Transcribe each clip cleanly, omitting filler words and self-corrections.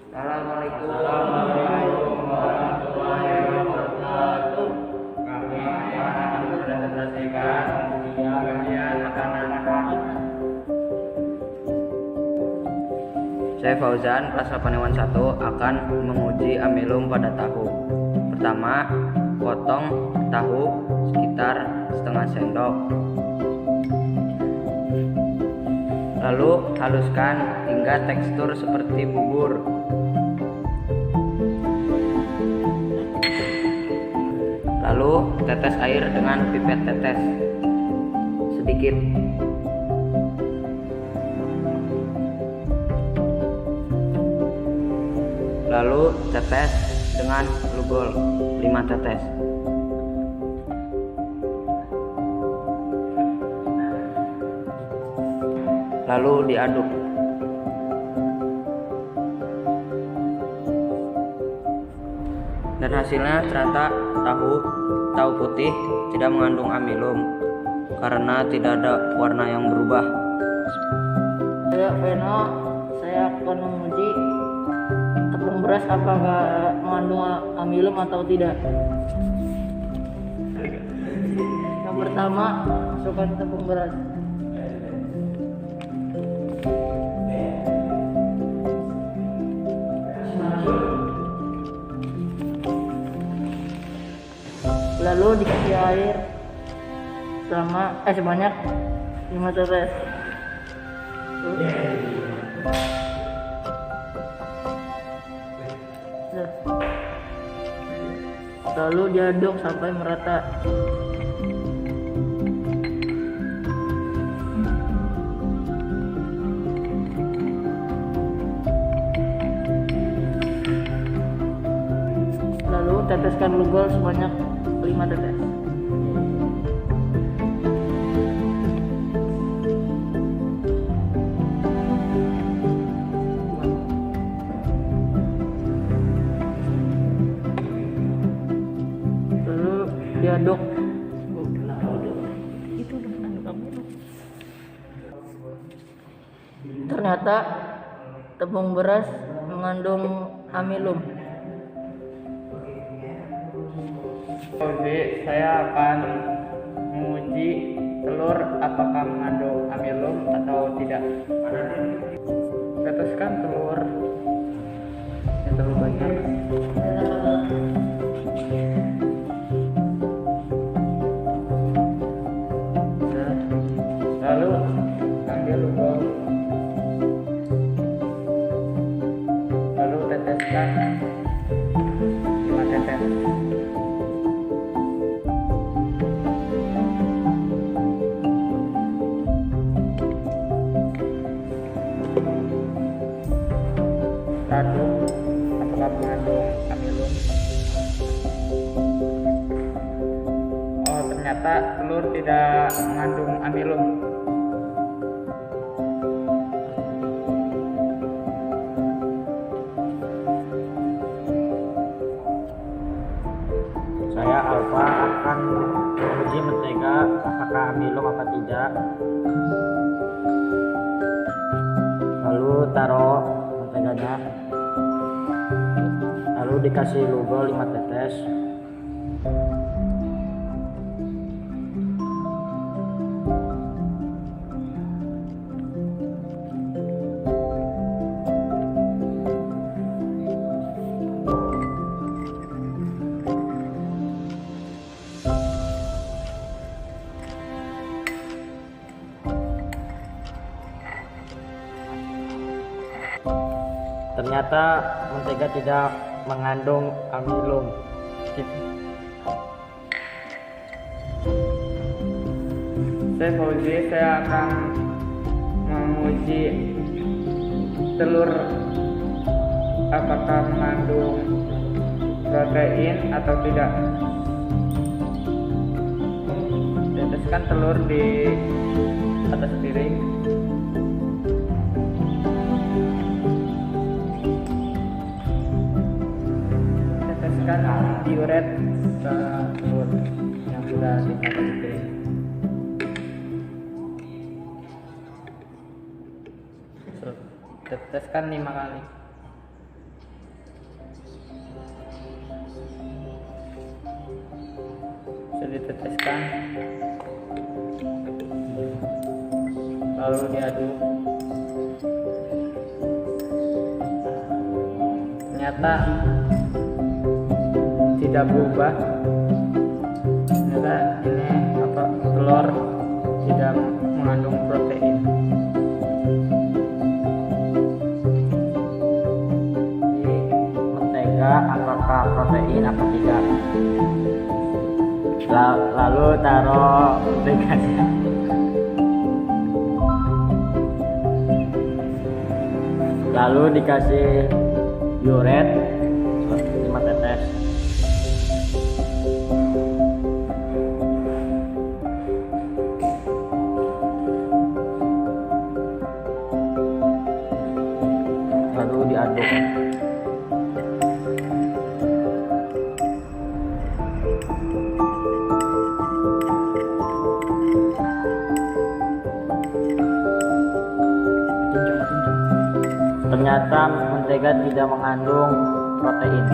Assalamualaikum warahmatullahi wabarakatuh. Kami akan mempresentasikan bagian makanan. Saya Fauzan, kelas 8 1 akan menguji amilum pada tahu. Pertama, potong tahu sekitar setengah sendok. Lalu haluskan hingga tekstur seperti bubur. Lalu tetes air dengan pipet tetes sedikit. Lalu tetes dengan lugol 5 tetes. Lalu diaduk. Dan hasilnya ternyata tahu putih tidak mengandung amilum karena tidak ada warna yang berubah. Saya Veno, saya akan menguji tepung beras apakah mengandung amilum atau tidak. Yang pertama, masukkan tepung beras. Lalu dikasih air sebanyak 5 tetes. Lalu diaduk sampai merata. Lalu teteskan lugol sebanyak 5 tetes. Lalu diaduk. Ternyata tepung beras mengandung amilum. Jadi saya akan menguji telur apakah mengandung amilum atau tidak. Teteskan telur yang terlalu banyak. Lalu ambil lugol. Lalu teteskan 5 tetes. Aduk apakah mengandung amilum. Oh, ternyata telur tidak mengandung amilum. Saya Alfa akan menguji mentega apakah amilum apa tidak. Lalu taruh menteganya. Lalu dikasih lugol 5 tetes. Ternyata mentega tidak mengandung amilum. Saya Fauzi, saya akan menguji telur apakah mengandung protein atau tidak. Teteskan telur di atas piring. Teteskan diuret ke telur yang sudah ditaruh di piring. Teteskan 5 kali. diteteskan, lalu diaduk. Ternyata tidak berubah. Ternyata ini telur tidak mengandung protein. Mentega apakah protein apa tidak? Lalu taruh menteganya. Lalu dikasih bioret 5 tetes. Lalu diaduk. Ternyata mentega tidak mengandung protein.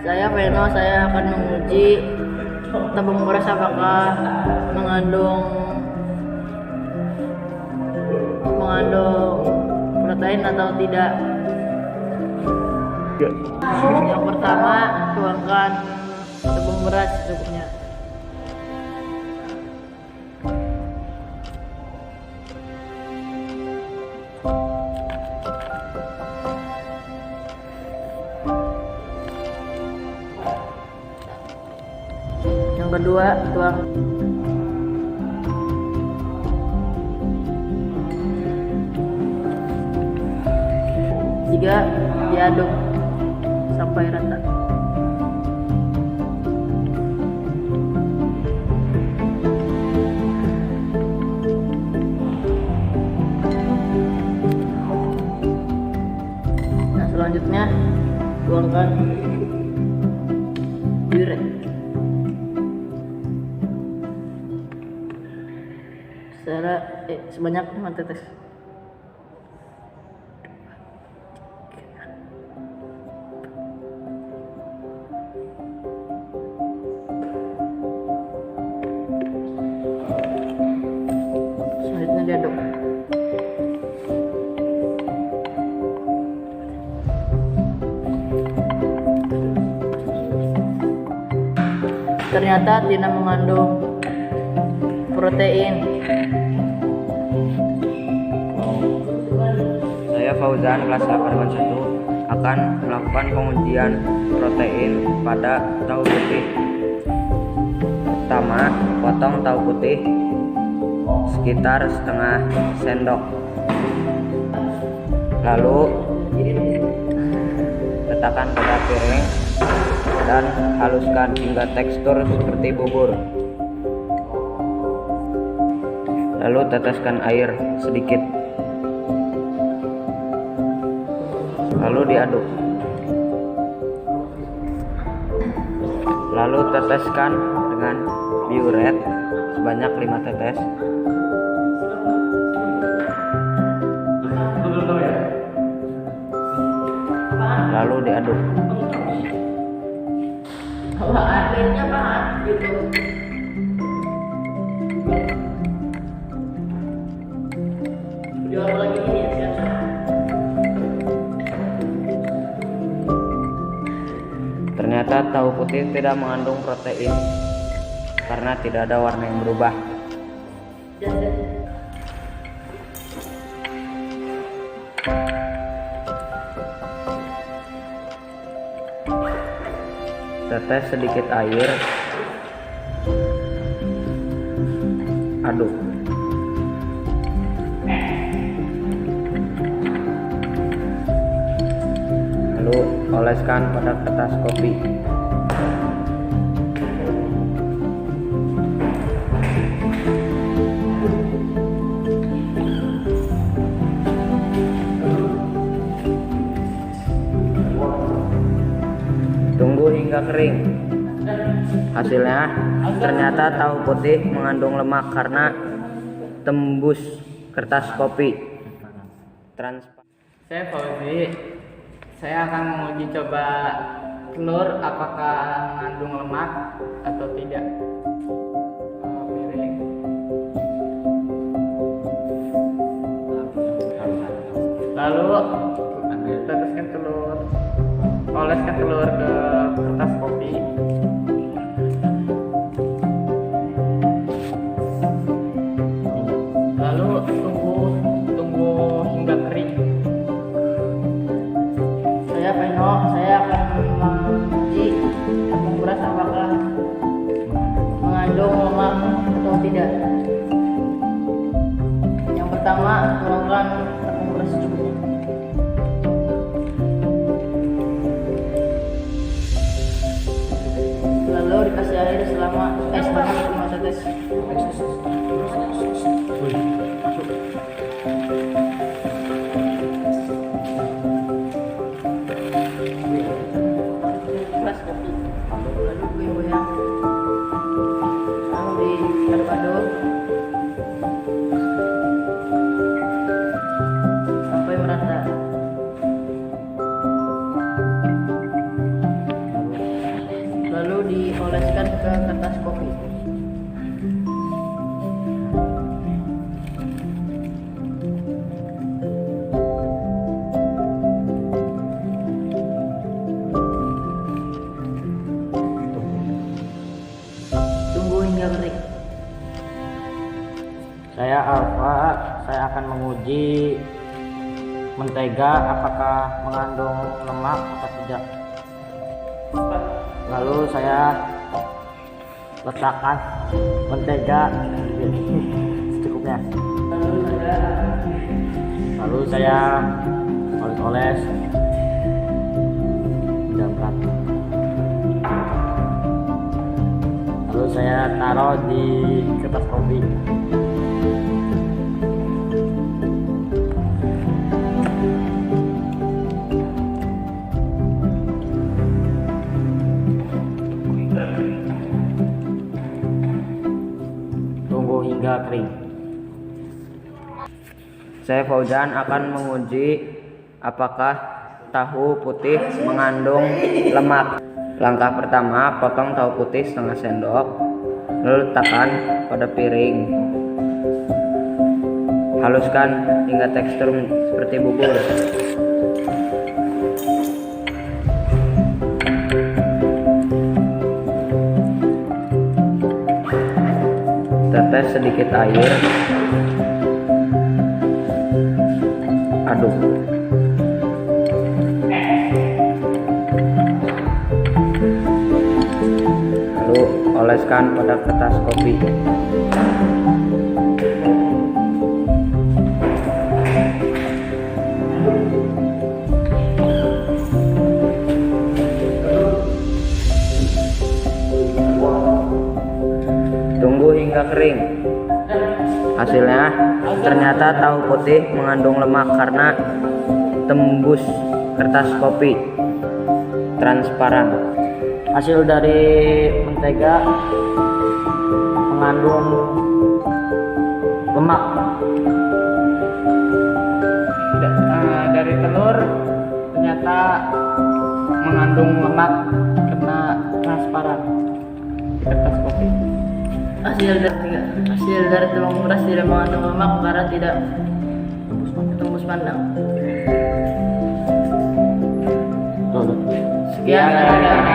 Saya Veno, saya akan menguji tabung beras apakah mengandung protein atau tidak. Yang pertama, tuangkan tabung beras secukupnya. Yang kedua, tuang tiga, diaduk sampai rata. Nah, selanjutnya tuangkan bioret sebanyak 5 tetes. Selanjutnya diaduk. Ternyata tidak mengandung protein. Saya Fauzan kelas 8 akan melakukan pengujian protein pada tahu putih. Pertama, potong tahu putih sekitar setengah sendok. Lalu letakkan pada piring dan haluskan hingga tekstur seperti bubur. Lalu teteskan air sedikit. Lalu diaduk. Lalu teteskan dengan bioret sebanyak 5 tetes. Lalu diaduk. Akhirnya bahan gitu. Jual lagi ini ya. Ternyata tahu putih tidak mengandung protein karena tidak ada warna yang berubah. Tetes sedikit air, aduk. Lalu oleskan pada kertas kopi. Tunggu hingga kering. Hasilnya ternyata tahu putih mengandung lemak karena tembus kertas kopi. Transparan. Saya Fauzi. Saya akan menguji coba telur apakah mengandung lemak atau tidak? Piring. Lalu tetes telur, oleskan telur ke kertas kopi. Lalu tunggu hingga kering. Saya Peno, saya akan menguji tepung beras apakah mengandung lemak atau tidak. Yang pertama, tuangkan tepung beras secukupnya. Lalu dikasih air sebanyak 5 tetes. Gelas kopi. Lalu goyang-goyang. Lalu diaduk-aduk sampai merata. Lalu dioleskan ke kertas kopi. Tunggu hingga kering. Saya Alfa, saya akan menguji mentega apakah mengandung lemak atau tidak. Lalu saya letakkan mentega secukupnya. Lalu saya oles-oles jamkan. Lalu saya taruh di kertas kopi. Tunggu hingga kering. Saya Fauzan akan menguji apakah tahu putih mengandung lemak. Langkah pertama, potong tahu putih setengah sendok, lalu letakkan pada piring. Haluskan hingga tekstur seperti bubur. Tetes sedikit air. Aduk. Lalu oleskan pada kertas kopi. Tunggu hingga kering. Hasilnya ternyata tahu putih mengandung lemak karena tembus kertas kopi transparan. Hasil dari mentega mengandung lemak. Dari telur ternyata mengandung lemak karena transparan di kertas kopi. Hasil dari tepung beras tidak mengandung lemak karena tidak tembus pandang. Tuh. Sekian.